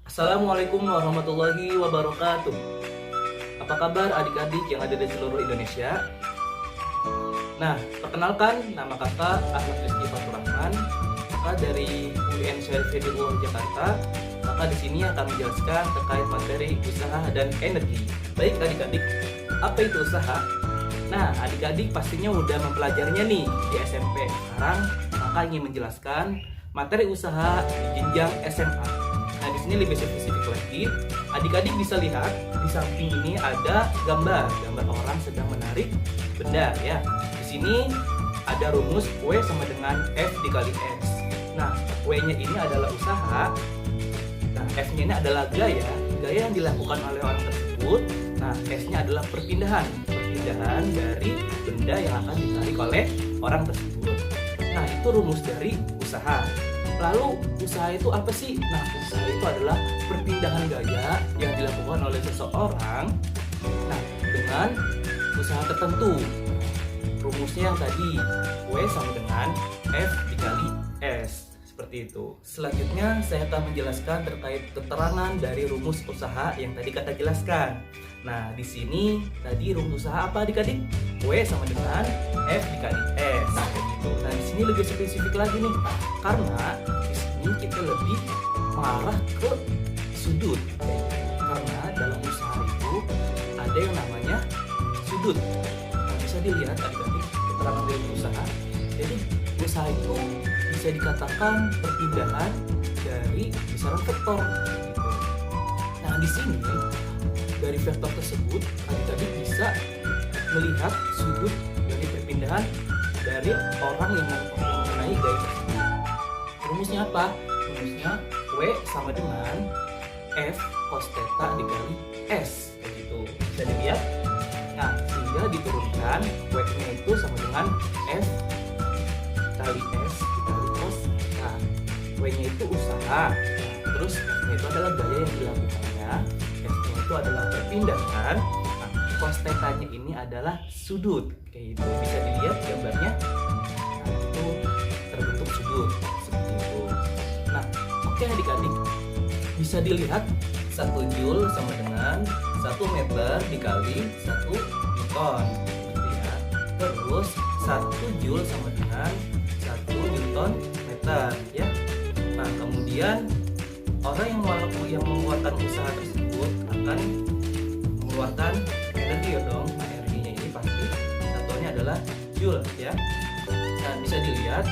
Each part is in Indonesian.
Assalamualaikum warahmatullahi wabarakatuh. Apa kabar adik-adik yang ada di seluruh Indonesia? Nah, perkenalkan nama kakak Ahmad Rizky Fatur Rahman, kakak dari UIN Syarif Hidayatullah Jakarta. Kakak di sini akan menjelaskan terkait materi usaha dan energi. Baik adik-adik, apa itu usaha? Nah, adik-adik pastinya udah mempelajarinya nih di SMP. Sekarang kakak ingin menjelaskan materi usaha di jenjang SMA. Nah, di sini lebih spesifik lagi. Adik-adik bisa lihat di samping ini ada gambar orang sedang menarik benda ya. Di sini ada rumus W sama dengan F dikali S. Nah, W-nya ini adalah usaha. Nah, F-nya ini adalah gaya yang dilakukan oleh orang tersebut. Nah, S-nya adalah perpindahan dari benda yang akan ditarik oleh orang tersebut. Nah, itu rumus dari usaha. Lalu usaha itu apa sih? Nah, usaha itu adalah perpindahan gaya yang dilakukan oleh seseorang dengan usaha tertentu. Rumusnya yang tadi W sama dengan F dikali S. Seperti itu. Selanjutnya saya akan menjelaskan terkait keterangan dari rumus usaha yang tadi kata jelaskan. Nah, di sini tadi rumus usaha apa adik-adik? W sama dengan F dikali S. Nah, gitu. Nah, di sini lebih spesifik lagi nih. Karena di sini kita lebih mengarah ke sudut. Karena dalam usaha itu ada yang namanya sudut. Nah, bisa dilihat adik-adik keterangan dari usaha. Jadi, usaha itu bisa dikatakan perpindahan dari besaran vektor. Gitu. Nah, di sini dari vektor tersebut adik-adik bisa melihat sudut dari perpindahan dari orang yang mengenai gaya tersebut. Rumusnya apa? Rumusnya W sama dengan F cos theta dikali S. Begitu. Bisa dilihat. Nah, sehingga diturunkan W-nya itu sama dengan F kali S dikali cos. Nah, W-nya itu usaha. Terus F-nya itu adalah gaya yang dilakukannya. S-nya itu adalah perpindahan. Nah, cos theta-nya ini adalah sudut. Kayak gitu. Bisa dilihat gambarnya. Nah, itu terbentuk sudut seperti itu. Nah, oke adik-adik. Bisa dilihat 1 Joule sama dengan 1 meter dikali 1 Newton. Gitu ya. Terus 1 Joule sama dengan 1 Newton meter ya. Nah, kemudian orang yang mengeluarkan usaha tersebut akan mengeluarkan energi ya dong. Nah, energinya ini pasti satuannya adalah Joule ya. Nah, bisa dilihat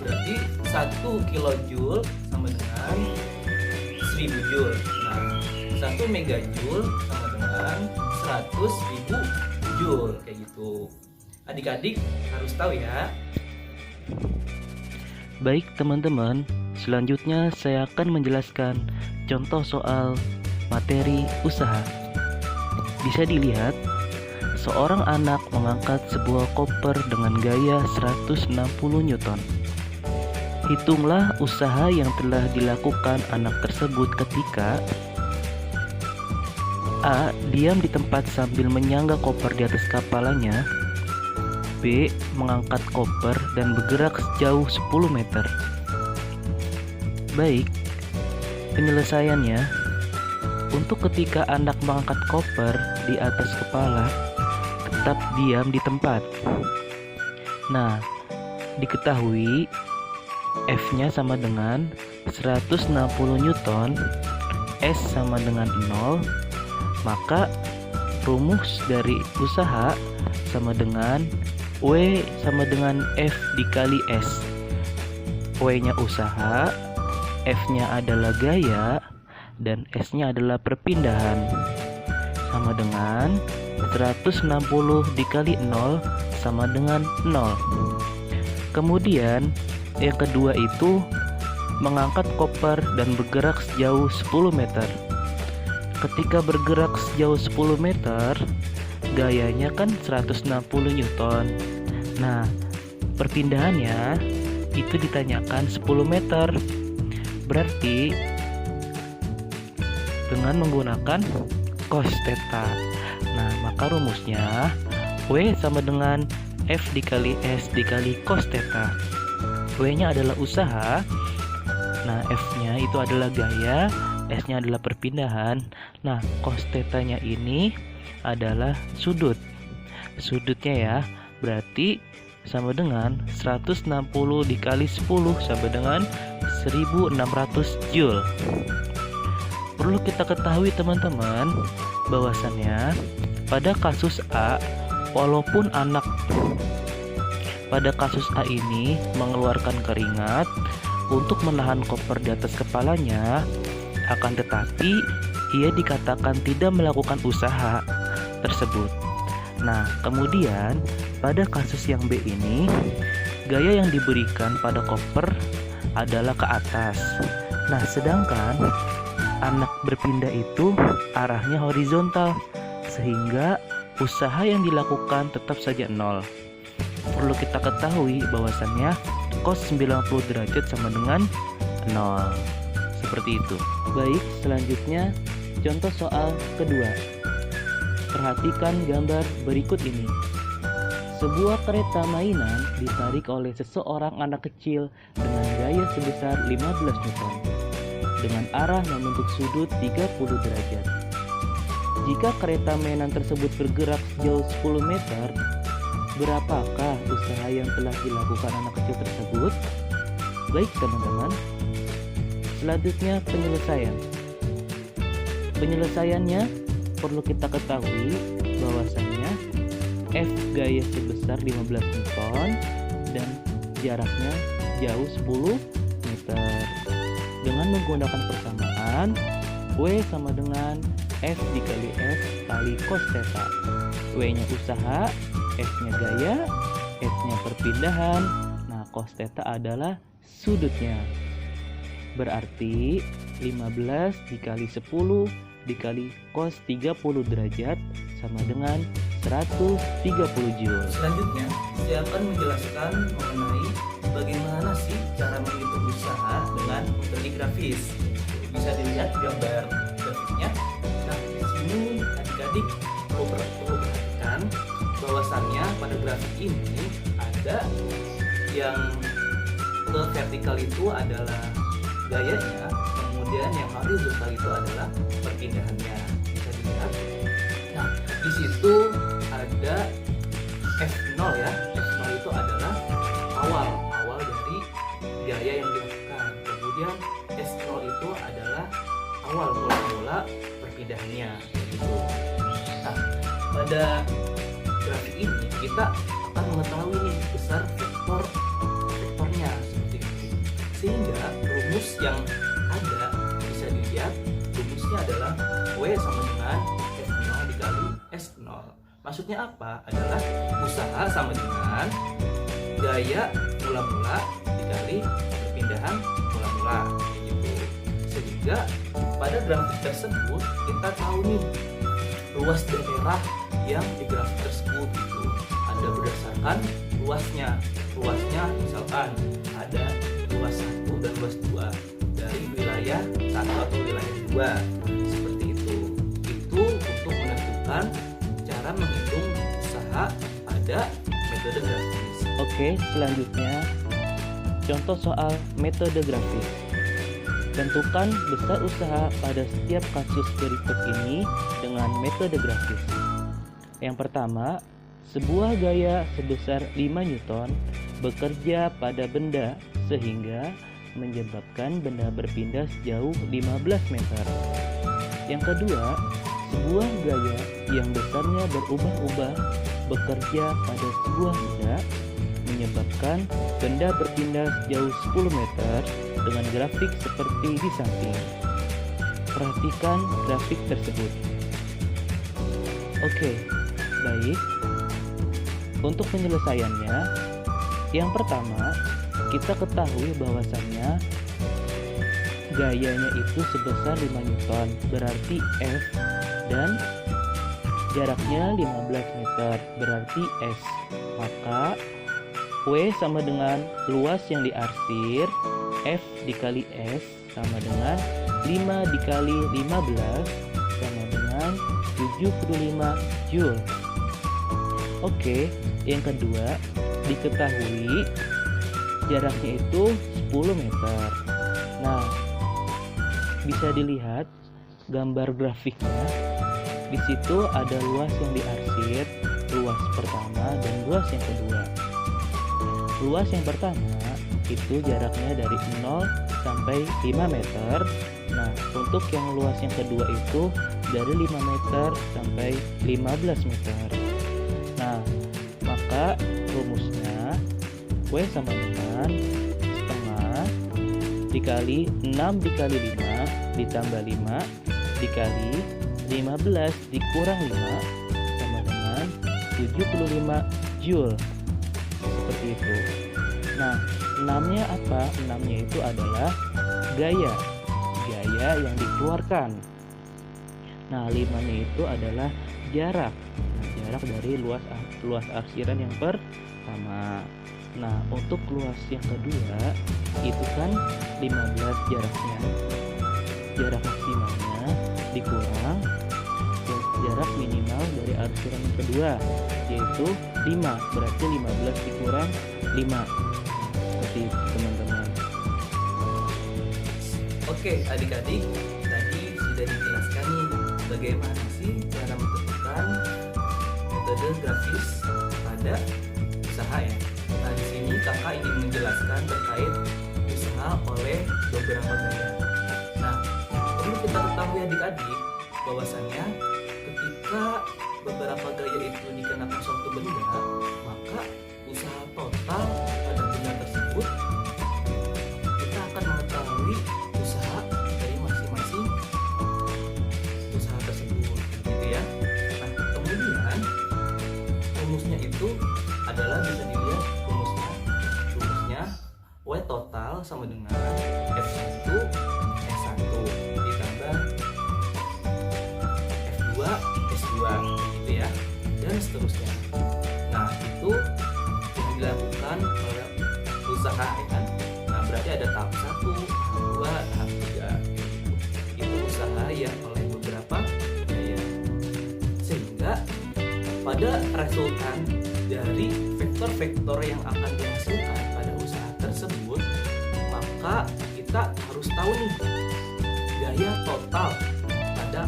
berarti 1 kilojoule sama dengan 1000 Joule. Nah, 1 megajoule sama dengan 100.000 Joule kayak gitu. Adik-adik harus tahu ya. Baik teman-teman, selanjutnya saya akan menjelaskan contoh soal materi usaha. Bisa dilihat, seorang anak mengangkat sebuah koper dengan gaya 160 Newton. Hitunglah usaha yang telah dilakukan anak tersebut ketika A. Diam di tempat sambil menyangga koper di atas kepalanya. B. Mengangkat koper dan bergerak sejauh 10 meter. Baik, penyelesaiannya untuk ketika anak mengangkat koper di atas kepala, tetap diam di tempat. Nah, diketahui F-nya sama dengan 160 Newton, S sama dengan 0, maka rumus dari usaha sama dengan W sama dengan F dikali S. W-nya usaha, F-nya adalah gaya, dan S-nya adalah perpindahan. Sama dengan 160 dikali 0 sama dengan 0. Kemudian yang kedua itu mengangkat koper dan bergerak sejauh 10 meter. Ketika bergerak sejauh 10 meter, gayanya kan 160 Newton. Nah, perpindahannya itu ditanyakan 10 meter. Berarti dengan menggunakan cos theta. Nah, maka rumusnya W sama dengan F dikali S dikali cos theta. W-nya adalah usaha. Nah, F-nya itu adalah gaya S-nya adalah perpindahan. Nah, cos theta-nya ini adalah sudut. Sudutnya ya, berarti sama dengan 160 dikali 10 sama dengan 1600 Joule. Perlu kita ketahui teman-teman bahwasannya pada kasus A, walaupun anak pada kasus A ini mengeluarkan keringat untuk menahan koper di atas kepalanya, akan tetapi ia dikatakan tidak melakukan usaha tersebut. Nah, kemudian pada kasus yang B ini, gaya yang diberikan pada koper adalah ke atas. Nah, sedangkan anak berpindah itu arahnya horizontal, sehingga usaha yang dilakukan tetap saja 0. Perlu kita ketahui bahwasannya cos 90 derajat sama dengan 0. Seperti itu. Baik, selanjutnya contoh soal kedua. Perhatikan gambar berikut ini. Sebuah kereta mainan ditarik oleh seseorang anak kecil dengan gaya sebesar 15 Newton dengan arah membentuk sudut 30 derajat. Jika kereta mainan tersebut bergerak sejauh 10 meter, berapakah usaha yang telah dilakukan anak kecil tersebut? Baik teman-teman, selanjutnya penyelesaian. Penyelesaiannya perlu kita ketahui bahwasannya F gaya sebesar 15 Newton dan jaraknya jauh 10 meter. Dengan menggunakan persamaan, W sama dengan F dikali S kali cos theta. W-nya usaha, S-nya gaya, S-nya perpindahan. Nah, cos theta adalah sudutnya. Berarti 15 dikali 10 dikali cos 30 derajat sama dengan 130 Joule. Selanjutnya, saya akan menjelaskan mengenai bagaimana sih cara menghitung usaha dengan metode grafis. Bisa dilihat gambar grafiknya. Nah, di sini adik-adik perlu perhatikan bahwasannya pada grafik ini ada yang ke vertikal itu adalah gayanya, kemudian yang horizontal itu adalah perpindahannya. Bisa dilihat. Nah, di situ ada F0 ya. F0 itu adalah awal dari gaya yang dilakukan. Kemudian S0 itu adalah awal mula perpindahannya. Gitu. Nah, pada grafik ini kita akan mengetahui nih besar vektornya seperti itu. Sehingga rumus yang ada bisa dilihat, rumusnya adalah W sama dengan F0 dikali S0. Maksudnya apa? Adalah usaha sama dengan gaya mula-mula dikali perpindahan mula-mula gitu. Sehingga pada grafik tersebut kita tahu nih luas daerah yang di grafik tersebut itu ada berdasarkan luasnya misalkan ada luas 1 dan luas 2 dari wilayah 1 atau wilayah 2 seperti itu untuk menentukan cara menghitung usaha pada metode grafis. Oke, selanjutnya contoh soal metode grafis. Tentukan besar usaha pada setiap kasus berikut ini dengan metode grafis. Yang pertama, sebuah gaya sebesar 5 Newton bekerja pada benda sehingga menyebabkan benda berpindah sejauh 15 meter. Yang kedua, sebuah gaya yang besarnya berubah-ubah bekerja pada sebuah benda menyebabkan benda berpindah sejauh 10 meter dengan grafik seperti di samping. Perhatikan grafik tersebut. Oke, baik. Untuk penyelesaiannya, yang pertama, kita ketahui bahwasannya gayanya itu sebesar 5 Newton, berarti F, dan jaraknya 15 meter, berarti S. Maka W sama dengan luas yang diarsir, F dikali S sama dengan 5 dikali 15 sama dengan 75 Joule. Oke, yang kedua, diketahui jaraknya itu 10 meter. Nah, bisa dilihat gambar grafiknya. Di situ ada luas yang diarsir, luas pertama dan luas yang kedua. Luas yang pertama itu jaraknya dari 0 sampai 5 meter. Nah, untuk yang luas yang kedua itu dari 5 meter sampai 15 meter. Nah, maka rumusnya W sama dengan setengah dikali 6 dikali 5 ditambah 5 dikali 15 dikurang 5 sama dengan 75 Joule. Seperti itu. Nah, 6-nya apa? 6-nya itu adalah gaya yang dikeluarkan. Nah, 5-nya itu adalah jarak. Nah, jarak dari luas arsiran yang pertama. Nah, untuk luas yang kedua itu kan 15 jaraknya. Jarak maksimalnya dikurang jarak minimal dari arsiran yang kedua, yaitu 5. Berarti 15 dikurang 5. Seperti itu, teman-teman. Oke adik-adik, tadi sudah dijelaskan nih bagaimana sih cara menentukan metode grafis pada usaha ya. Nah, di sini kakak ingin menjelaskan terkait usaha oleh beberapa gaya. Nah, perlu kita ketahui adik-adik bahwasannya ketika beberapa gaya itu dikenakan suatu benda, maka usaha total pada benda tersebut kita akan mengetahui usaha dari masing-masing usaha tersebut, gitu ya. Nah, kemudian rumusnya itu adalah bisa dilihat rumusnya W total sama dengan F1 S1 ditambah F2 S2 gitu ya, dan seterusnya. Nah, itu yang dilakukan oleh usaha ya kan. Nah, berarti ada tahap 1, tahap 2, tahap 3. Itu usaha ya oleh beberapa gaya. Sehingga pada resultan dari vektor-vektor yang akan dihasilkan pada usaha tersebut, maka kita harus tahu nih gaya total pada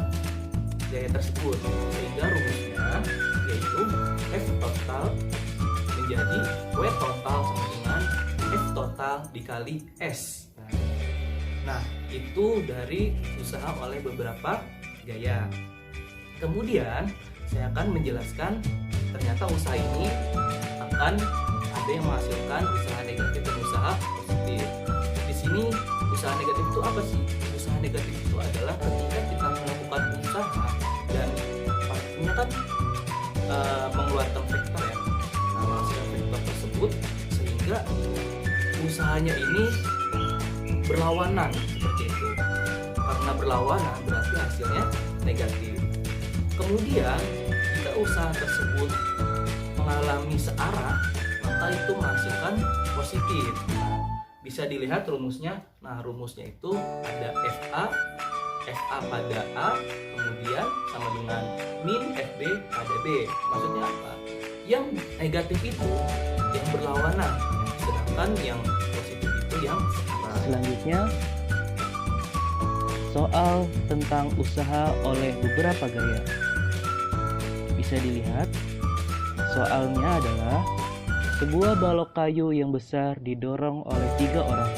gaya tersebut. Sehingga rumusnya yaitu F total menjadi W total sama dengan F total dikali S. Nah, itu dari usaha oleh beberapa gaya. Kemudian saya akan menjelaskan ternyata usaha ini akan ada yang menghasilkan usaha negatif dan usaha positif. Di sini usaha negatif itu apa sih? Usaha negatif itu adalah ketika kita melakukan usaha dan pastinya kan mengeluarkan vektor ya. Nah, menghasilkan vektor tersebut sehingga usahanya ini berlawanan seperti itu. Karena berlawanan berarti hasilnya negatif. Kemudian jika usaha tersebut mengalami searah, maka itu menghasilkan positif. Nah, bisa dilihat rumusnya. Nah, rumusnya itu ada FA pada A, kemudian sama dengan min FB pada B. Maksudnya apa? Yang negatif itu yang berlawanan, sedangkan yang positif itu yang searah. Selanjutnya, soal tentang usaha oleh beberapa gaya. Bisa dilihat, soalnya adalah sebuah balok kayu yang besar didorong oleh 3 orang.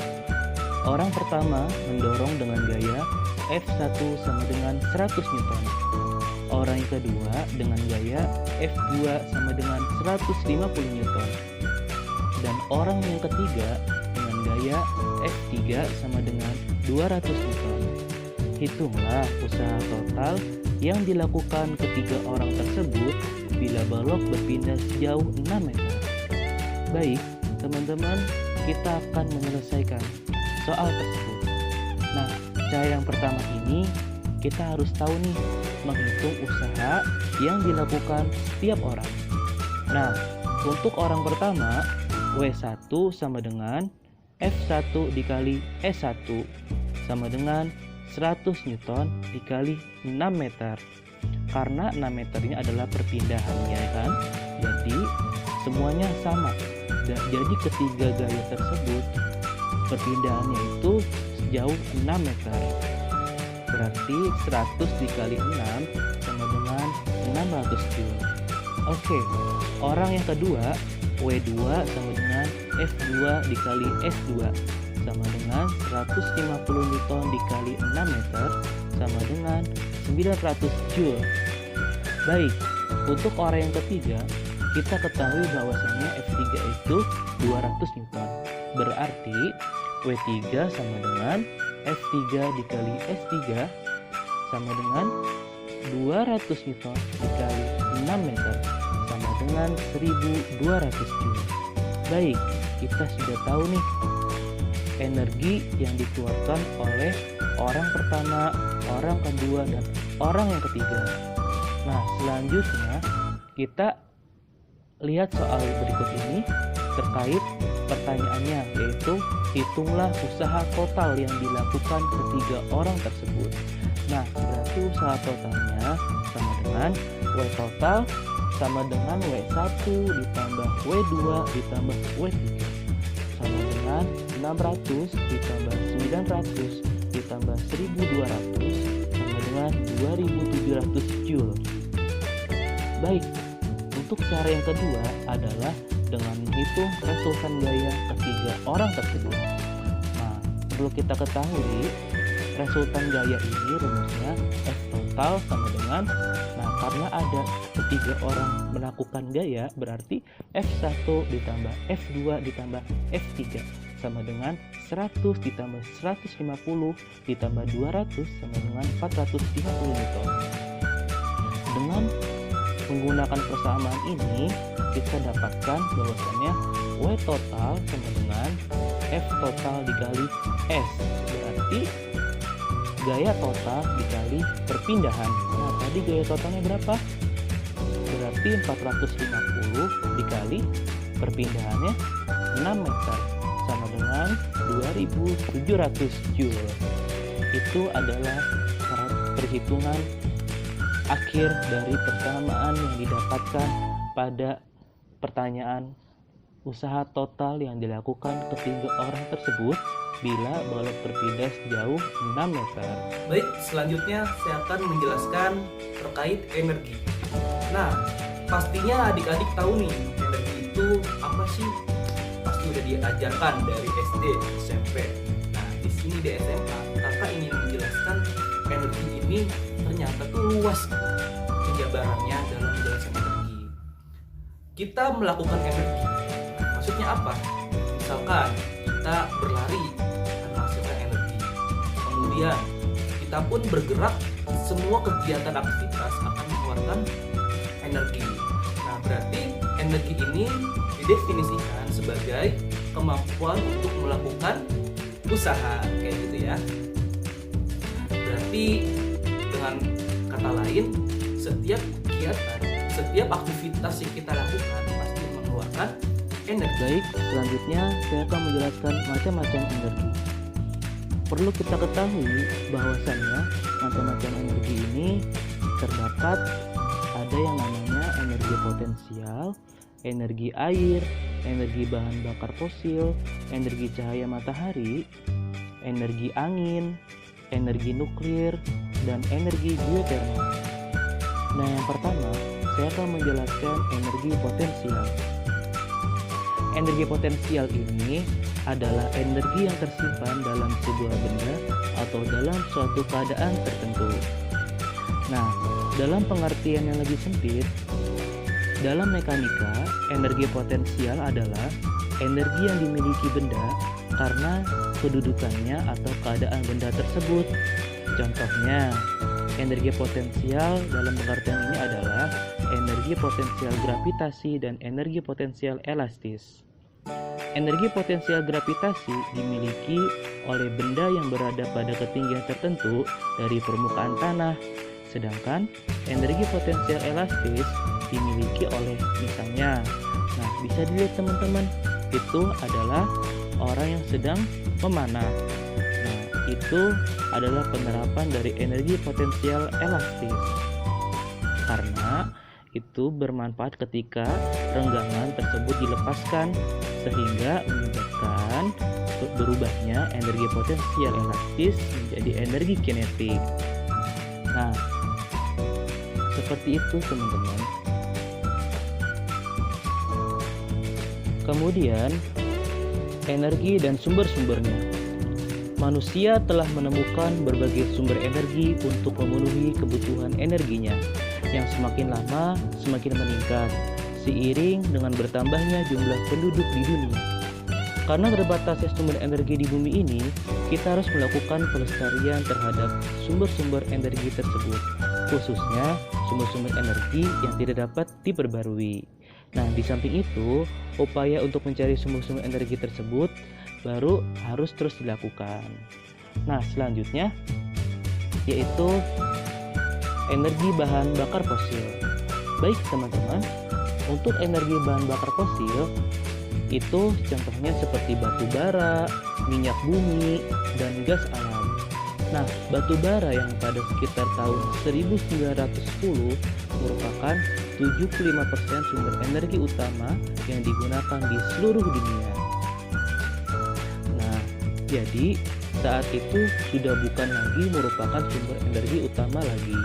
Orang pertama mendorong dengan gaya F1 sama dengan 100 Newton. Orang yang kedua dengan gaya F2 sama dengan 150 Newton. Dan orang yang ketiga dengan gaya F3 sama dengan 200 Newton. Hitunglah usaha total yang dilakukan ketiga orang tersebut bila balok berpindah sejauh 6 meter. Baik, teman-teman, kita akan menyelesaikan soal tersebut. Nah, cara yang pertama ini kita harus tahu nih menghitung usaha yang dilakukan setiap orang. Nah, untuk orang pertama, W1 sama dengan F1 dikali S1 sama dengan 100 Newton dikali 6 meter. Karena 6 meternya adalah perpindahannya kan, jadi semuanya sama. Jadi ketiga gaya tersebut perpindahannya itu sejauh 6 meter. berarti 100 dikali 6 sama dengan 600 Joule. Oke, orang yang kedua, W2 sama dengan F2 dikali S2 sama dengan 150 Newton dikali 6 meter sama dengan 900 Joule. Baik, untuk orang yang ketiga, kita ketahui bahwasannya F3 itu 200 Newton. Berarti W3 sama dengan F3 dikali S3 sama dengan 200 Newton dikali 6 meter sama dengan 1200 Joule. Baik, kita sudah tahu nih energi yang dikeluarkan oleh orang pertama, orang kedua, dan orang yang ketiga. Nah, selanjutnya kita lihat soal berikut ini terkait pertanyaannya, yaitu hitunglah usaha total yang dilakukan ketiga orang tersebut. Nah, berarti usaha totalnya sama dengan W total sama dengan W1 ditambah W2 ditambah W3 sama dengan 600 ditambah 900 ditambah 1200 sama dengan 2700 Joule. Baik, untuk cara yang kedua adalah dengan menghitung resultan gaya ketiga orang tersebut. Nah, perlu kita ketahui resultan gaya ini rumusnya F total sama dengan, nah karena ada ketiga orang melakukan gaya, berarti F1 ditambah F2 ditambah F3 sama dengan 100 ditambah 150 ditambah 200 sama dengan 450 Newton. Dengan menggunakan persamaan ini, kita dapatkan bahwasannya W total sama dengan F total dikali S, berarti gaya total dikali perpindahan. Nah, tadi gaya totalnya berapa? Berarti 450 dikali perpindahannya 6 meter sama dengan 2700 Joule. Itu adalah perhitungan akhir dari persamaan yang didapatkan pada pertanyaan usaha total yang dilakukan ketiga orang tersebut bila balok berpindah sejauh 6 meter. Baik, selanjutnya saya akan menjelaskan terkait energi. Nah, pastinya adik-adik tahu nih, energi itu apa sih? Pasti udah diajarkan dari SD, SMP. Nah, di sini di SMA, kakak ingin menjelaskan energi ini ternyata tuh luas penjabarannya dalam menjelaskan energi. Kita melakukan energi. Nah, maksudnya apa? Misalkan kita berlari akan menghasilkan energi. Kemudian kita pun bergerak, semua kegiatan aktivitas akan mengeluarkan energi. Nah, berarti energi ini didefinisikan sebagai kemampuan untuk melakukan usaha, kayak gitu ya. Berarti dengan kata lain, setiap kegiatan, setiap aktivitas yang kita lakukan pasti mengeluarkan energi. Baik, selanjutnya saya akan menjelaskan macam-macam energi. Perlu kita ketahui bahwasannya macam-macam energi ini terdapat ada yang namanya energi potensial, energi air, energi bahan bakar fosil, energi cahaya matahari, energi angin, energi nuklir, dan energi geotermal. Nah, yang pertama, saya akan menjelaskan energi potensial. Energi potensial ini adalah energi yang tersimpan dalam sebuah benda atau dalam suatu keadaan tertentu. Nah, dalam pengertian yang lebih sempit, dalam mekanika, energi potensial adalah energi yang dimiliki benda karena kedudukannya atau keadaan benda tersebut. Contohnya, energi potensial dalam pengertian ini adalah energi potensial gravitasi dan energi potensial elastis. Energi potensial gravitasi dimiliki oleh benda yang berada pada ketinggian tertentu dari permukaan tanah, sedangkan energi potensial elastis dimiliki oleh misalnya, nah bisa dilihat teman-teman, itu adalah orang yang sedang memanah. Nah, itu adalah penerapan dari energi potensial elastis, karena itu bermanfaat ketika renggangan tersebut dilepaskan sehingga menyebabkan berubahnya energi potensial elastis menjadi energi kinetik. Nah, seperti itu teman-teman. Kemudian, energi dan sumber-sumbernya. Manusia telah menemukan berbagai sumber energi untuk memenuhi kebutuhan energinya yang semakin lama semakin meningkat seiring dengan bertambahnya jumlah penduduk di dunia. Karena terbatasnya sumber energi di bumi ini, kita harus melakukan pelestarian terhadap sumber-sumber energi tersebut, khususnya sumber-sumber energi yang tidak dapat diperbarui. Nah, di samping itu, upaya untuk mencari sumber-sumber energi tersebut baru harus terus dilakukan. Nah, selanjutnya yaitu energi bahan bakar fosil. Baik teman-teman, untuk energi bahan bakar fosil itu contohnya seperti batu bara, minyak bumi, dan gas alam. Nah, batu bara yang pada sekitar tahun 1910 merupakan 75% sumber energi utama yang digunakan di seluruh dunia. Nah, jadi saat itu sudah bukan lagi merupakan sumber energi utama lagi.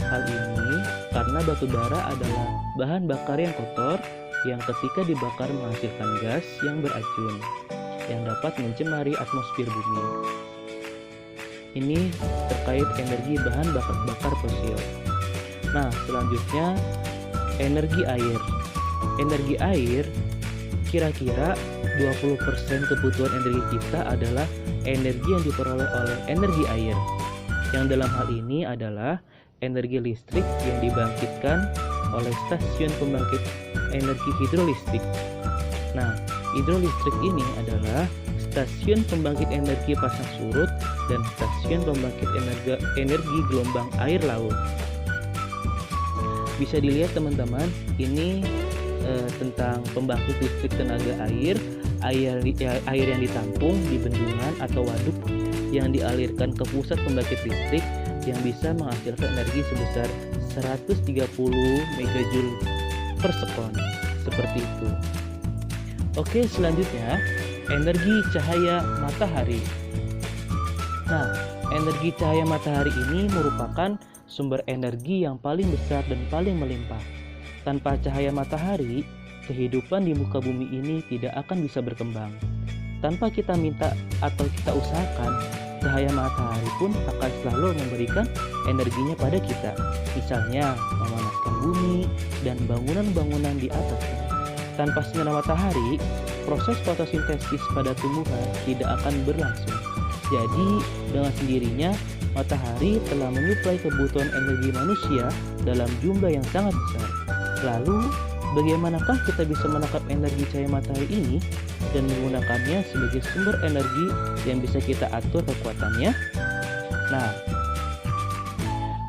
Hal ini karena batu bara adalah bahan bakar yang kotor yang ketika dibakar menghasilkan gas yang beracun yang dapat mencemari atmosfer bumi. Ini terkait energi bahan bakar fosil. Nah, selanjutnya energi air. Energi air kira-kira 20% kebutuhan energi kita adalah energi yang diperoleh oleh energi air. Yang dalam hal ini adalah energi listrik yang dibangkitkan oleh stasiun pembangkit energi hidrolistrik. Nah, hidrolistrik ini adalah stasiun pembangkit energi pasang surut dan stasiun pembangkit energi gelombang air laut. Bisa dilihat teman-teman, ini tentang pembangkit listrik tenaga air yang ditampung di bendungan atau waduk yang dialirkan ke pusat pembangkit listrik yang bisa menghasilkan energi sebesar 130 megajoule per sekon. Seperti itu. Oke, selanjutnya energi cahaya matahari. Nah, energi cahaya matahari ini merupakan sumber energi yang paling besar dan paling melimpah. Tanpa cahaya matahari, kehidupan di muka bumi ini tidak akan bisa berkembang. Tanpa kita minta atau kita usahakan, cahaya matahari pun akan selalu memberikan energinya pada kita. Misalnya, memanaskan bumi dan bangunan-bangunan di atasnya. Tanpa sinar matahari, proses fotosintesis pada tumbuhan tidak akan berlangsung. Jadi, dengan sendirinya, matahari telah menyuplai kebutuhan energi manusia dalam jumlah yang sangat besar. Lalu, bagaimanakah kita bisa menangkap energi cahaya matahari ini dan menggunakannya sebagai sumber energi yang bisa kita atur kekuatannya? Nah,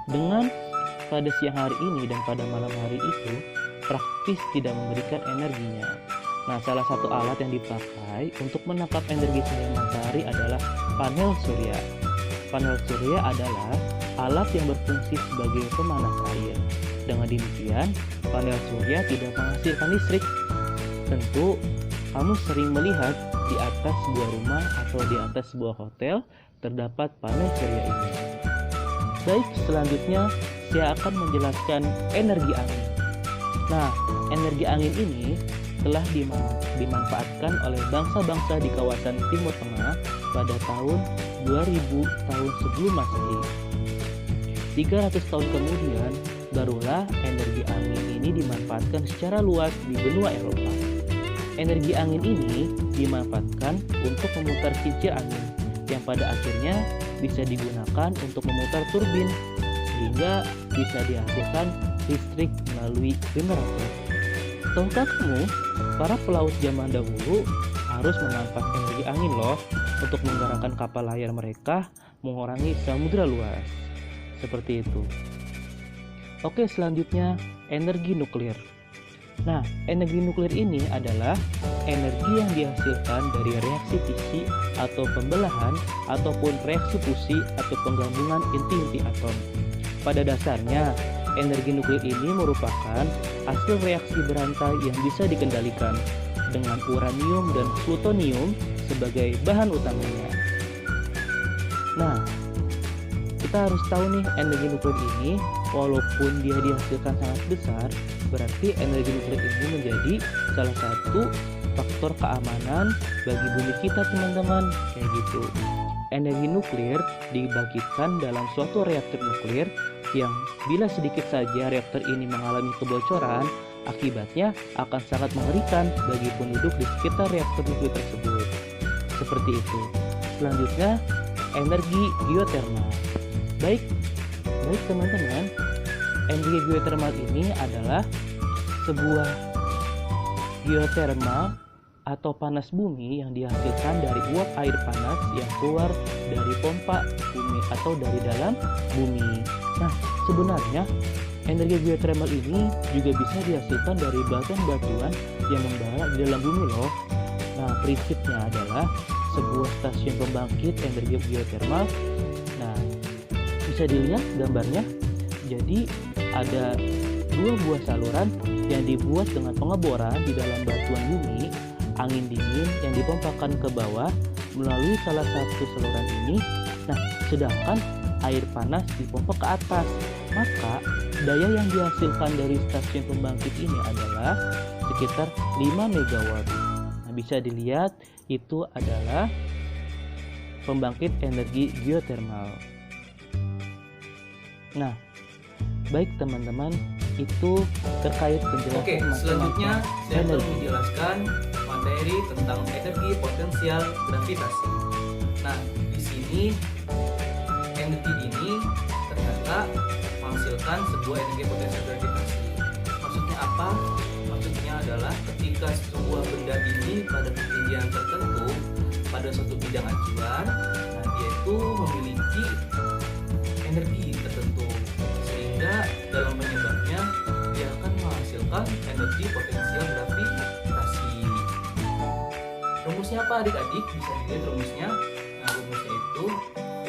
dengan pada siang hari ini dan pada malam hari itu praktis tidak memberikan energinya. Nah, salah satu alat yang dipakai untuk menangkap energi cahaya matahari adalah panel surya. Panel surya adalah alat yang berfungsi sebagai pemanas air. Dengan demikian, panel surya tidak menghasilkan listrik. Tentu, kamu sering melihat di atas sebuah rumah atau di atas sebuah hotel terdapat panel surya ini. Baik, selanjutnya saya akan menjelaskan energi angin. Nah, energi angin ini telah dimanfaatkan oleh bangsa-bangsa di kawasan Timur Tengah pada tahun 2000 tahun sebelum Masehi. 300 tahun kemudian, barulah energi angin ini dimanfaatkan secara luas di benua Eropa. Energi angin ini dimanfaatkan untuk memutar kincir angin yang pada akhirnya bisa digunakan untuk memutar turbin sehingga bisa dihasilkan listrik melalui generator. Tahukah kamu, para pelaut zaman dahulu harus memanfaatkan energi angin loh untuk menggerakkan kapal layar mereka mengurangi samudra luas. Seperti itu. Oke, selanjutnya energi nuklir. Nah, energi nuklir ini adalah energi yang dihasilkan dari reaksi fisi atau pembelahan ataupun reaksi fusi atau penggabungan inti-inti atom. Pada dasarnya, energi nuklir ini merupakan hasil reaksi berantai yang bisa dikendalikan dengan uranium dan plutonium sebagai bahan utamanya. Nah, kita harus tahu nih, energi nuklir ini walaupun dia dihasilkan sangat besar, berarti energi nuklir ini menjadi salah satu faktor keamanan bagi bumi kita, teman-teman. Kayak gitu. Energi nuklir dibangkitkan dalam suatu reaktor nuklir yang bila sedikit saja reaktor ini mengalami kebocoran, akibatnya akan sangat mengerikan bagi penduduk di sekitar reaktor nuklir tersebut. Seperti itu. Selanjutnya, energi geotermal. Baik teman-teman, energi geotermal ini adalah sebuah geotermal atau panas bumi yang dihasilkan dari uap air panas yang keluar dari pompa bumi atau dari dalam bumi. Nah, sebenarnya energi geotermal ini juga bisa dihasilkan dari batuan-batuan yang membara di dalam bumi loh. Nah, prinsipnya adalah sebuah stasiun pembangkit energi geotermal. Nah, bisa dilihat gambarnya. Jadi ada dua buah saluran yang dibuat dengan pengeboran di dalam batuan bumi, angin dingin yang dipompakan ke bawah melalui salah satu saluran ini. Nah, sedangkan air panas dipompa ke atas. Maka daya yang dihasilkan dari stasiun pembangkit ini adalah sekitar 5 megawatt. Nah, bisa dilihat itu adalah pembangkit energi geotermal. Nah, baik teman-teman, itu terkait penjelasan. Oke, selanjutnya saya akan menjelaskan materi tentang energi potensial gravitasi. Nah, di sini energi ini ternyata menghasilkan sebuah energi potensial gravitasi. Maksudnya apa? Maksudnya adalah ketika sebuah benda ini pada ketinggian tertentu pada suatu bidang acuan, nah dia itu memiliki energi tertentu, sehingga dalam penyebabnya dia akan menghasilkan energi potensial gravitasi. Rumusnya apa adik-adik? Bisa dilihat rumusnya. Nah, rumusnya itu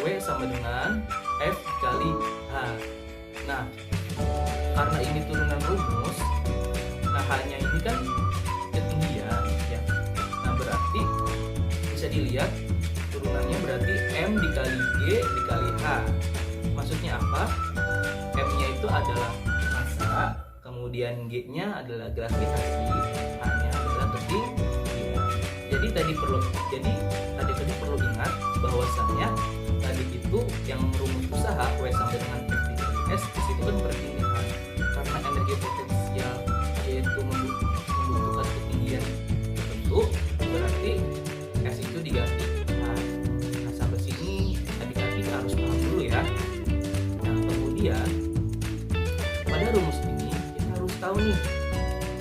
W sama dengan F kali H. Nah, karena ini turunan rumus, nah hanya ini kan ketinggian ya. Nah, berarti bisa dilihat turunannya berarti M dikali G dikali H. Maksudnya apa? M-nya itu adalah massa, kemudian G-nya adalah gravitasi, H-nya adalah ketinggian. Jadi tadi perlu ingat bahwasannya tadi itu yang rumus usaha W sama dengan F dikali S, di situ kan pertinggian. Karena energi potensial yaitu membutuhkan ketinggian tertentu, berarti S itu diganti. Nah, sampai sini adik-adik harus paham dulu ya. Nah, kemudian pada rumus ini kita harus tahu nih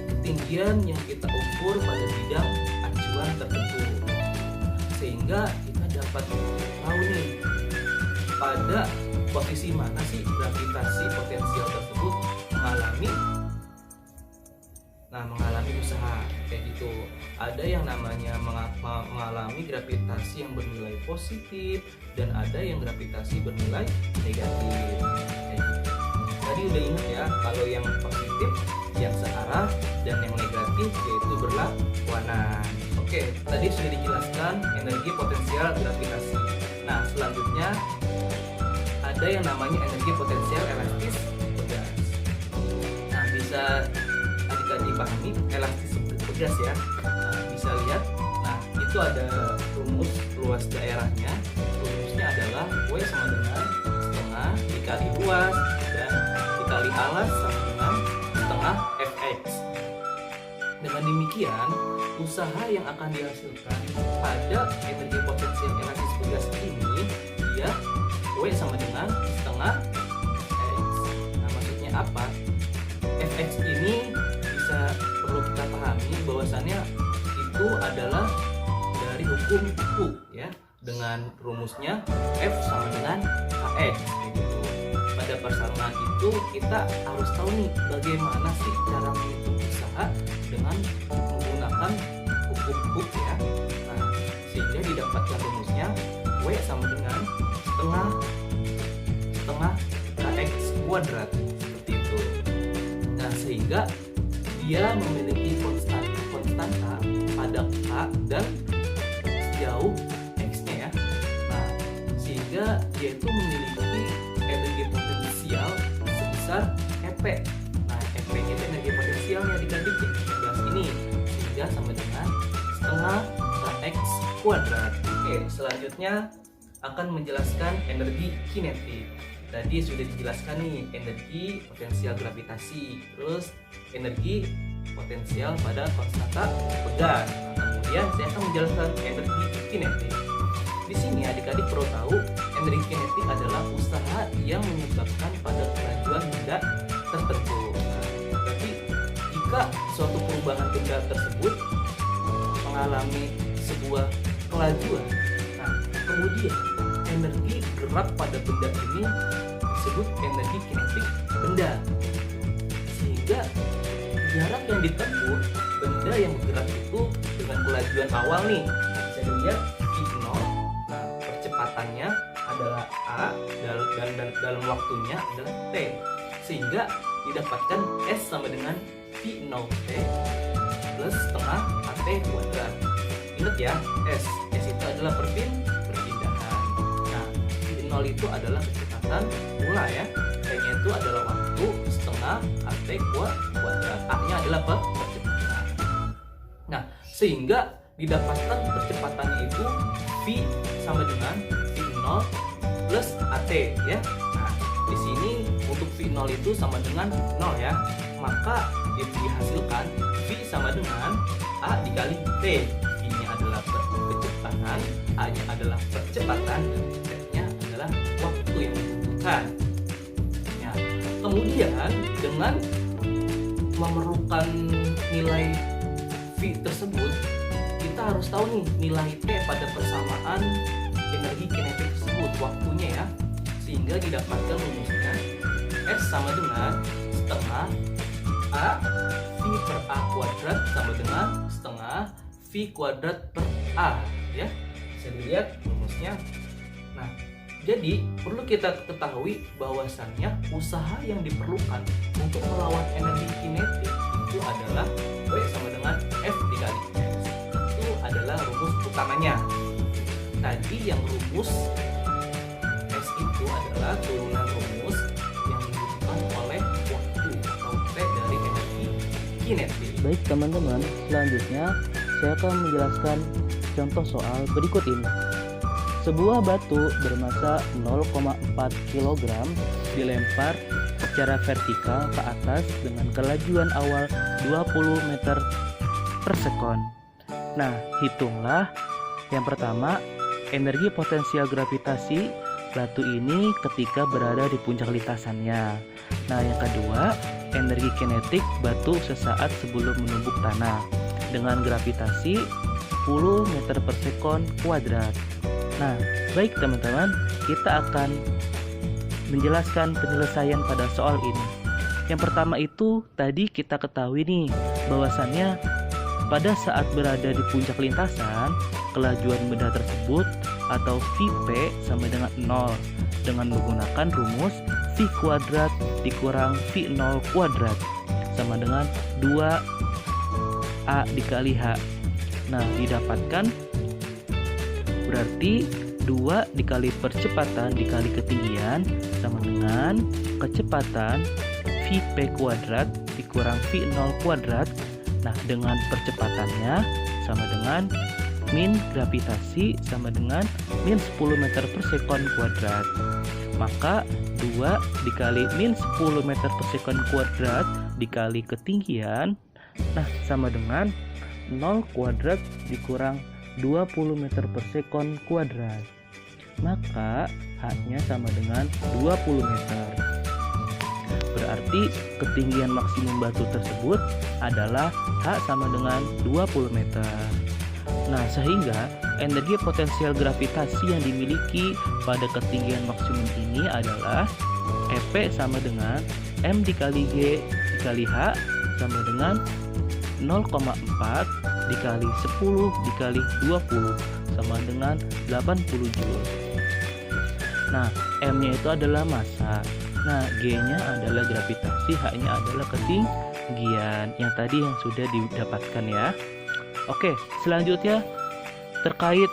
ketinggian yang kita ukur pada bidang acuan tertentu, sehingga kita dapat tahu nih pada posisi mana sih gravitasi potensial tersebut mengalami usaha kayak gitu. Ada yang namanya mengalami gravitasi yang bernilai positif dan ada yang gravitasi bernilai negatif kayak gitu. Tadi udah ingat ya, kalau yang positif yang searah dan yang negatif yaitu berlawanan. Oke, tadi sudah dijelaskan energi potensial gravitasi. Nah, selanjutnya ada yang namanya energi potensial elastis pegas. Nah, bisa adik-adik pahami elastis pegas ya. Nah, bisa lihat. Nah, itu ada rumus luas daerahnya. Rumusnya adalah W sama dengan setengah dikali luas dan dikali alas sama dengan setengah Fx. Dengan demikian, usaha yang akan dihasilkan pada energi potensial elastis pegas ini dia W sama dengan setengah X. Nah, maksudnya apa? Fx ini perlu kita pahami bahwasannya itu adalah dari hukum Hooke ya, dengan rumusnya F sama dengan Kx gitu. Pada persamaan itu kita harus tahu nih bagaimana sih cara menghitung usaha dengan menggunakan hukum Hooke ya. Nah, sehingga didapatkan rumusnya W sama dengan setengah Kx kuadrat seperti itu. Nah, sehingga dia memiliki konstanta pada K dan sejauh X-nya ya. Nah, sehingga dia itu memiliki potensial sebesar EP. Nah, EP-nya itu energi potensialnya adik-adik yang kita bahas ini, sehingga sama dengan setengah X kuadrat. Oke, selanjutnya akan menjelaskan energi kinetik. Tadi sudah dijelaskan nih energi potensial gravitasi, terus energi potensial pada konstanta pegang. Nah, kemudian saya akan menjelaskan energi kinetik. Di sini adik-adik perlu tahu energi kinetik adalah usaha yang menyebabkan pada kelajuan benda tertentu. Berarti jika suatu perubahan benda tersebut mengalami sebuah kelajuan, nah kemudian energi gerak pada benda ini disebut energi kinetik benda, sehingga jarak yang ditempuh benda yang bergerak itu dengan kelajuan awal nih bisa dilihat v0. Nah, percepatannya adalah a dan dalam waktunya adalah t, sehingga didapatkan s sama dengan v0t plus setengah at kuadrat. Ingat ya, s itu adalah perpindahan. Nah, v0 itu adalah kecepatan mula ya, t-nya itu adalah waktu, setengah at kuadrat, a-nya adalah percepatan. Nah, sehingga didapatkan percepatannya itu v sama dengan v0 plus at ya. Nah, di sini untuk v0 itu sama dengan 0 ya, maka dihasilkan v sama dengan a dikali t. V-nya adalah kecepatan, a-nya adalah percepatan, dan t-nya adalah waktu yang dibutuhkan. Ya, kemudian dengan memerlukan nilai v tersebut, kita harus tahu nih nilai t pada persamaan energi kinetik tersebut, waktunya ya, sehingga didapatkan rumusnya S sama dengan setengah A V per A kuadrat sama dengan setengah V kuadrat per A ya. Bisa dilihat rumusnya. Nah, jadi perlu kita ketahui bahwasannya usaha yang diperlukan untuk melawan energi kinetik itu adalah W sama dengan F dikali S. Itu adalah rumus utamanya. Tadi yang rumus S itu adalah turunan rumus yang dibutuhkan oleh waktu atau T dari energi kinetik. Baik teman-teman, selanjutnya saya akan menjelaskan contoh soal berikut ini. Sebuah batu bermasa 0,4 kg dilempar secara vertikal ke atas dengan kelajuan awal 20 meter per sekon. Nah, hitunglah yang pertama energi potensial gravitasi batu ini ketika berada di puncak lintasannya. Nah, yang kedua energi kinetik batu sesaat sebelum menumbuk tanah dengan gravitasi 10 meter per sekon kuadrat. Nah, baik teman-teman, kita akan menjelaskan penyelesaian pada soal ini. Yang pertama itu tadi kita ketahui nih bahwasannya pada saat berada di puncak lintasan, kelajuan benda tersebut atau Vp sama dengan 0 dengan menggunakan rumus V kuadrat dikurang V0 kuadrat sama dengan 2A dikali H. Nah, didapatkan berarti 2 dikali percepatan dikali ketinggian sama dengan kecepatan Vp kuadrat dikurang V0 kuadrat. Nah, dengan percepatannya sama dengan min gravitasi sama dengan min 10 meter per sekon kuadrat. Maka 2 dikali min 10 meter per sekon kuadrat dikali ketinggian, nah sama dengan 0 kuadrat dikurang 20 meter per sekon kuadrat. Maka H-nya sama dengan 20 meter. Berarti ketinggian maksimum batu tersebut adalah H sama dengan 20 meter. Nah, sehingga energi potensial gravitasi yang dimiliki pada ketinggian maksimum ini adalah EP sama dengan M dikali G dikali H sama dengan 0,4 dikali 10 dikali 20 sama dengan 80 Joule. Nah, M-nya itu adalah massa. Nah, G-nya adalah gravitasi, H-nya adalah ketinggian yang tadi yang sudah didapatkan ya. Oke, selanjutnya terkait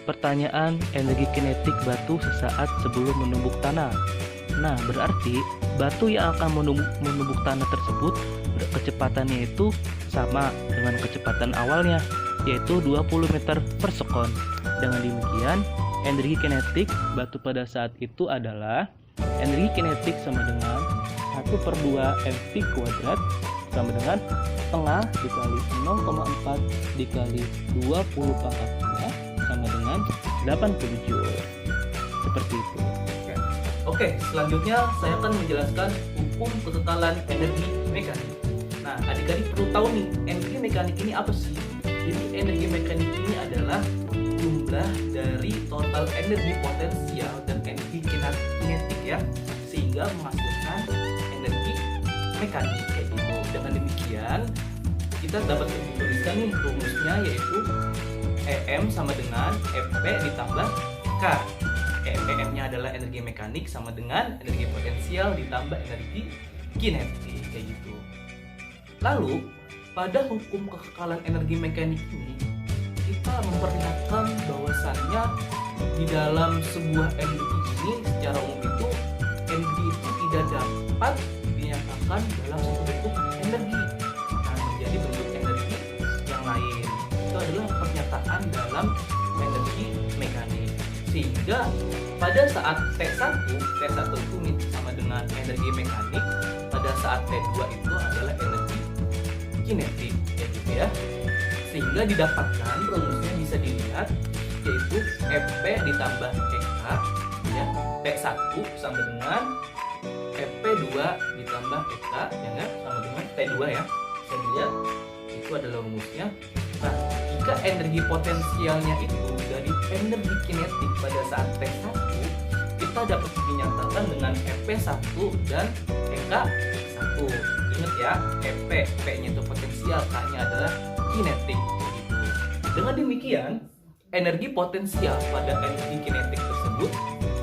pertanyaan energi kinetik batu sesaat sebelum menumbuk tanah. Nah, berarti batu yang akan menumbuk tanah tersebut kecepatannya itu sama dengan kecepatan awalnya, yaitu 20 meter per sekon. Dengan demikian, energi kinetik batu pada saat itu adalah energi kinetik sama dengan 1/2 mv kuadrat sama dengan setengah dikali 0,4 dikali 20 pangkat 2 sama dengan 80 joule. Seperti itu. Oke, selanjutnya saya akan menjelaskan hukum kekekalan energi mekanik. Nah, adik-adik perlu tahu nih, energi mekanik ini apa sih? Jadi energi mekanik ini adalah jumlah dari total energi potensial dan energi kinetik ya, sehingga menghasilkan energi mekanik kayak gitu. Dengan demikian, kita dapat menuliskan nih rumusnya, yaitu EM sama dengan EP ditambah K. EM-nya adalah energi mekanik sama dengan energi potensial ditambah energi kinetik kayak gitu. Lalu pada hukum kekekalan energi mekanik ini kita memperlihatkan bahwasannya di dalam sebuah energi ini secara umum itu energi itu tidak dapat dinyatakan dalam satu bentuk energi menjadi bentuk energi yang lain. Itu adalah pernyataan dalam energi mekanik. Sehingga pada saat T1 itu sama dengan energi mekanik, pada saat T2 itu adalah energi kinetik ya gitu ya. Sehingga didapatkan rumusnya bisa dilihat, yaitu EP ditambah EK ya, T1 sama dengan EP2 ditambah EK ya enggak, sama dengan T2 ya. Bisa dilihat itu adalah rumusnya. Nah, jika energi potensialnya itu dari energi kinetik pada saat T1, kita dapat dinyatakan dengan EP1 dan EK1. Ingat ya, EP, P-nya itu potensial, K-nya adalah kinetik. Begitu. Dengan demikian, energi potensial pada energi kinetik tersebut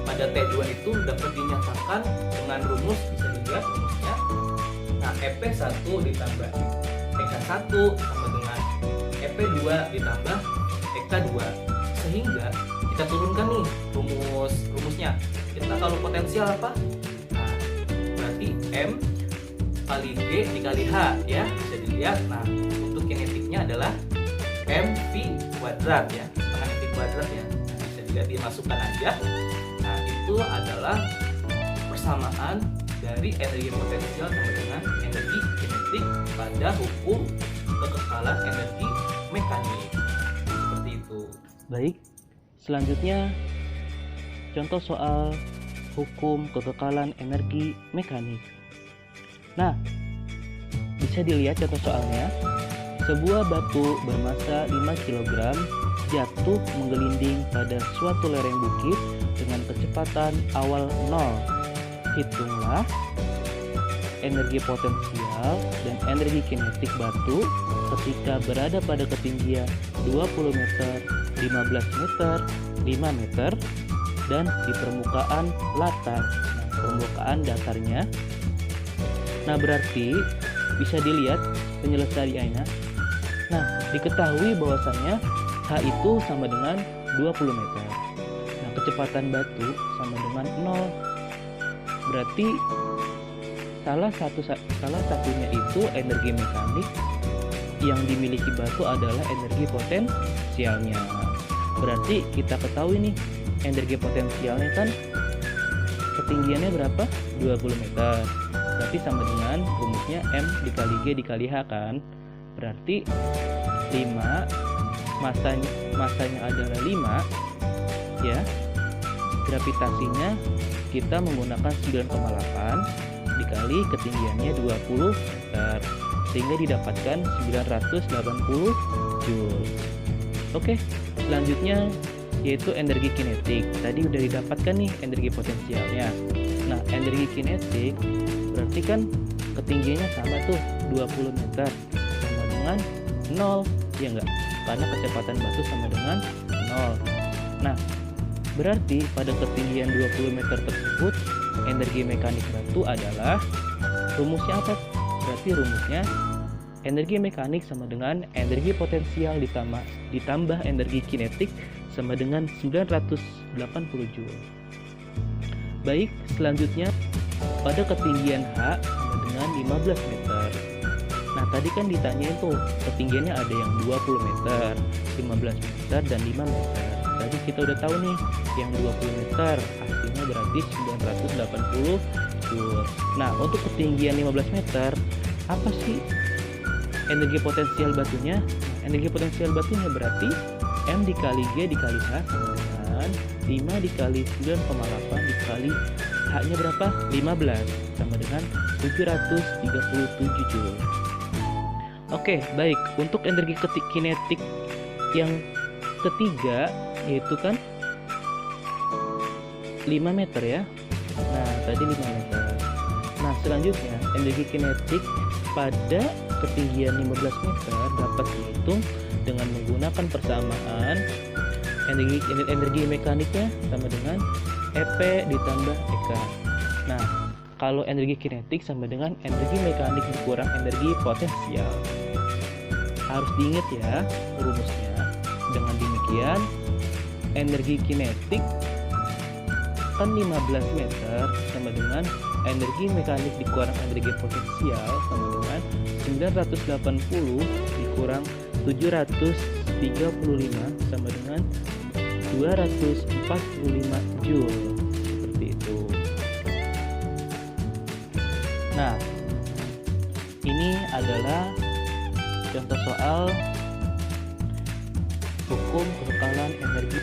pada T2 itu dapat dinyatakan dengan rumus, bisa dilihat rumusnya. Nah, EP1 ditambah EK1 sama dengan EP2 ditambah EK2, sehingga kita turunkan nih rumusnya. Kita kalau potensial apa? Nah, berarti M kali G dikali H ya, bisa dilihat. Nah, untuk kinetiknya adalah mv kuadrat ya, setengah mv kuadrat ya. Nah, bisa dilihat, dimasukkan aja. Nah, itu adalah persamaan dari energi potensial sama dengan energi kinetik pada hukum kekekalan energi mekanik. Seperti itu. Baik, selanjutnya contoh soal hukum kekekalan energi mekanik. Nah, bisa dilihat contoh soalnya. Sebuah batu bermassa 5 kg jatuh menggelinding pada suatu lereng bukit dengan kecepatan awal 0. Hitunglah energi potensial dan energi kinetik batu ketika berada pada ketinggian 20 meter, 15 meter, 5 meter, dan di permukaan latar. Nah, permukaan datarnya. Nah, berarti bisa dilihat penyelesaiannya. Nah, diketahui bahwasannya H itu sama dengan 20 meter. Nah, kecepatan batu sama dengan 0. Berarti salah satunya itu energi mekanik yang dimiliki batu adalah energi potensialnya. Berarti kita ketahui nih, energi potensialnya kan ketinggiannya berapa? 20 meter. Berarti sama dengan rumusnya M dikali G dikali H kan. Berarti 5, masanya adalah 5 ya. Gravitasinya kita menggunakan 9,8 dikali ketinggiannya 20 meter, sehingga didapatkan 980 joule. Oke, selanjutnya yaitu energi kinetik. Tadi udah didapatkan nih energi potensialnya. Nah, energi kinetik berarti kan ketinggiannya sama tuh 20 meter sama dengan 0 ya enggak? Karena kecepatan batu sama dengan 0. Nah, berarti pada ketinggian 20 meter tersebut energi mekanik batu adalah rumusnya apa? Berarti rumusnya energi mekanik sama dengan energi potensial ditambah energi kinetik sama dengan 980 joule. Baik, selanjutnya pada ketinggian H sama dengan 15 meter. Nah, tadi kan ditanyain tuh ketinggiannya ada yang 20 meter, 15 meter, dan 5 meter. Tadi kita udah tahu nih, yang 20 meter hasilnya berarti 980 Joule. Nah, untuk ketinggian 15 meter, apa sih energi potensial batunya? Energi potensial batunya berarti M dikali G dikali H sama dengan 5 dikali 9,8 dikali H-nya berapa? 15 sama dengan 737 Joule. Oke, baik. Untuk energi kinetik yang ketiga yaitu kan 5 meter ya. Nah, tadi 5 meter. Nah, selanjutnya energi kinetik pada ketinggian 15 meter dapat dihitung dengan menggunakan persamaan energi mekaniknya sama dengan EP ditambah EK. Nah, kalau energi kinetik sama dengan energi mekanik dikurang energi potensial. Harus diingat ya rumusnya. Dengan demikian, energi kinetik kan 15 meter sama dengan energi mekanik dikurang energi potensial sama dengan 980 dikurang 735 sama dengan 245 Joule. Seperti itu. Nah, ini adalah contoh soal hukum kekekalan energi.